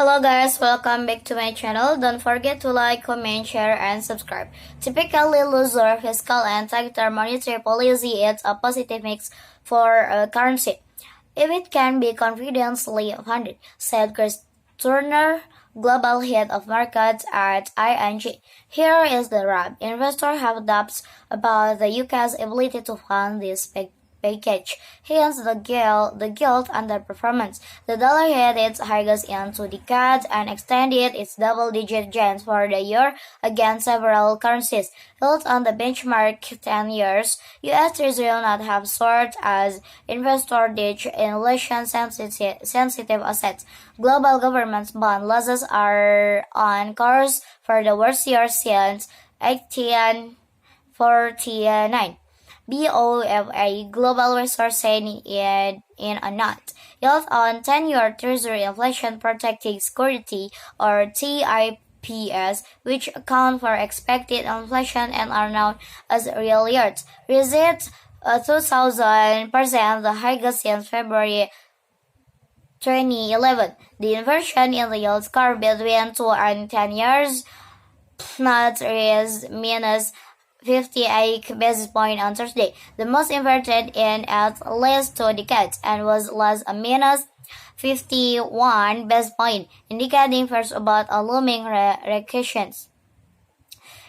Hello guys, welcome back to my channel. Don't forget to like, comment, share, and subscribe. Typically, looser fiscal and tighter monetary policy is a positive mix for a currency if it can be confidently funded, said Chris Turner, global head of markets at ING. Here is the rub. Investors have doubts about the UK's ability to fund this package, hence the guilt underperformance. The dollar hit its highest in 2 decades and extended its double-digit gains for the year against several currencies. Held on the benchmark 10 years, U.S. Treasury not have soared as investors ditch inflation-sensitive assets. Global government bond losses are on course for the worst year since 1849. BOFA Global Resource said in a note. Yield on 10-year Treasury inflation protecting security or TIPS, which account for expected inflation and are known as real yields, reached 2,000%, the highest since February 2011. The inversion in the yield curve between 2 and 10 years not is minus 58 basis points on Thursday, the most inverted in at least 2 decades, and was last a minus 51 basis points, indicating first about a looming recession.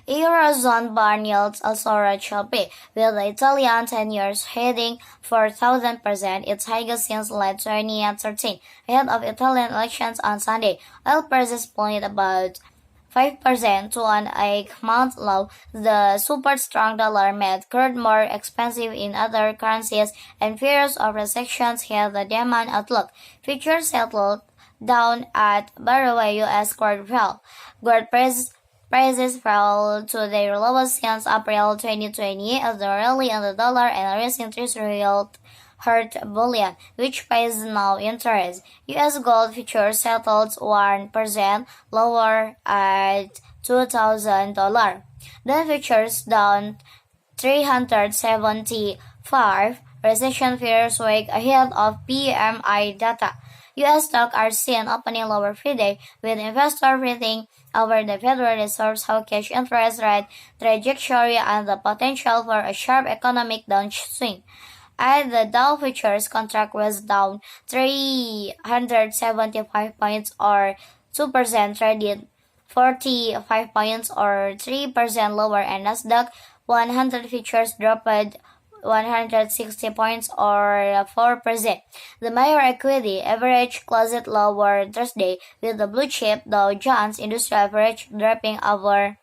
Eurozone bond yields also reached sharply, with the Italian 10 years hitting 4,000%, its highest since late 2013, ahead of Italian elections on Sunday. Oil prices plunged about 5% to an 8-month low. The super strong dollar made crude more expensive in other currencies, and fears of recessions hit the demand outlook. Futures settled down at barrel U.S. crude fell. Gold prices fell to their lowest since April 2020 as the rally in the dollar and rising treasury yield hurt bullion, which pays no interest. U.S. gold futures settled 1% lower at $2,000. Then futures down 375. Recession fears weigh ahead of PMI data. U.S. stocks are seen opening lower Friday, with investors fretting over the Federal Reserve's hawkish interest rate trajectory and the potential for a sharp economic downswing. And the Dow futures contract was down 375 points or 2%, traded 45 points or 3% lower, and Nasdaq 100 futures dropped 160 points or 4%. The major equity average closed lower Thursday, with the blue chip Dow Jones Industrial Average dropping over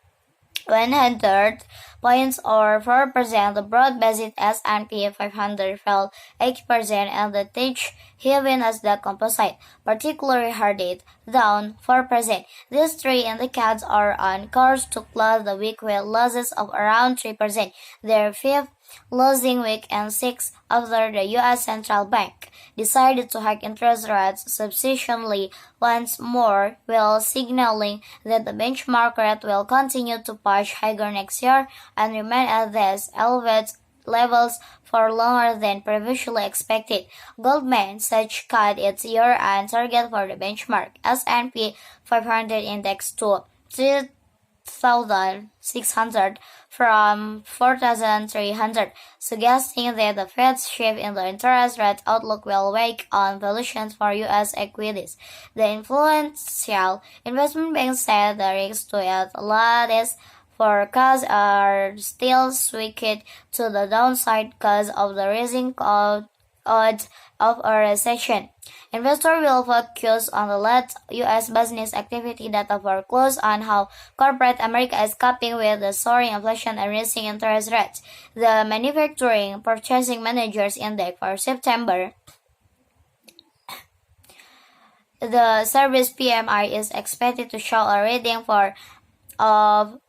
100 points or 4%. The broad-based S&P 500 fell 8%, and the tech-heavy Nasdaq Composite, particularly hard hit, down 4%. These three indicators are on course to close the week with losses of around 3%, their fifth losing week and sixth after the U.S. Central Bank decided to hike interest rates substantially once more, while signaling that the benchmark rate will continue to push higher next year and remain at these elevated levels for longer than previously expected. Goldman Sachs cut its year-end target for the benchmark S&P 500 index to 3,600 from 4,300, suggesting that the Fed's shift in the interest rate outlook will weigh on valuations for U.S. equities. The influential investment bank said the risks to its latest forecasts are still swayed to the downside because of the rising odds of a recession. Investors will focus on the late U.S. business activity data for clues on how corporate America is coping with the soaring inflation and rising interest rates. The Manufacturing Purchasing Managers Index for September, the service PMI, is expected to show a reading of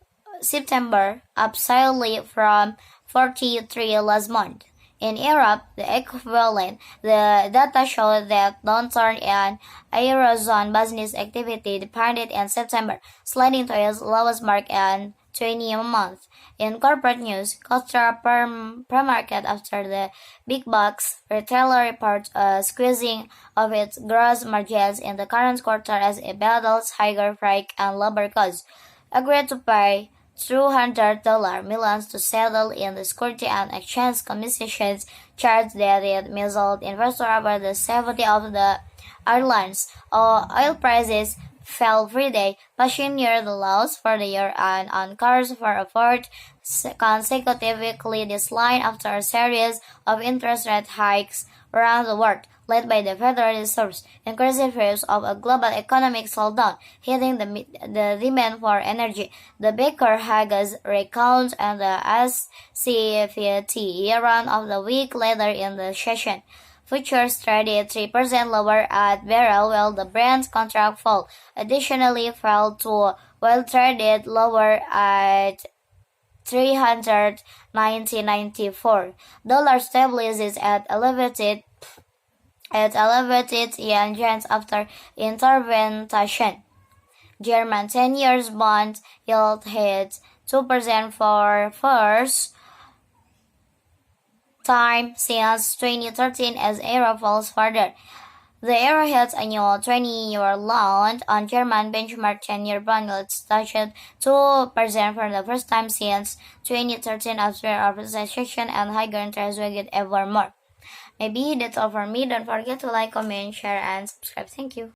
September, up slightly from 43 last month. In Europe, the equivalent, the data showed that downturn in Eurozone business activity departed in September, sliding to its lowest mark in 20 a month. In corporate news, Costa Premarket after the big box retailer reports a squeezing of its gross margins in the current quarter as it battles higher freight and labor costs. Agreed to pay $200 millions to settle in the Security and Exchange Commission's charge that it misled investors about the safety of the airlines. Oil prices fell Friday, pushing near the lows for the year and on course for a fourth consecutive weekly decline after a series of interest rate hikes around the world, led by the Federal Reserve's increasing fears of a global economic slowdown, hitting the demand for energy. The Baker Hughes recount and the CFDs run of the week later in the session. Futures traded 3% lower at barrel while the Brent contract fell. Additionally, fell to while traded lower at 390.94. Dollar stabilizes at elevated yen gains after intervention. German 10 years bond yield hit 2% for first time since 2013 as euro falls further. The euro hits a new 20-year low on German benchmark 10-year bond yields touched 2% for the first time since 2013 after a recession and higher interest rate ever more. Maybe that's all for me. Don't forget to like, comment, share, and subscribe. Thank you.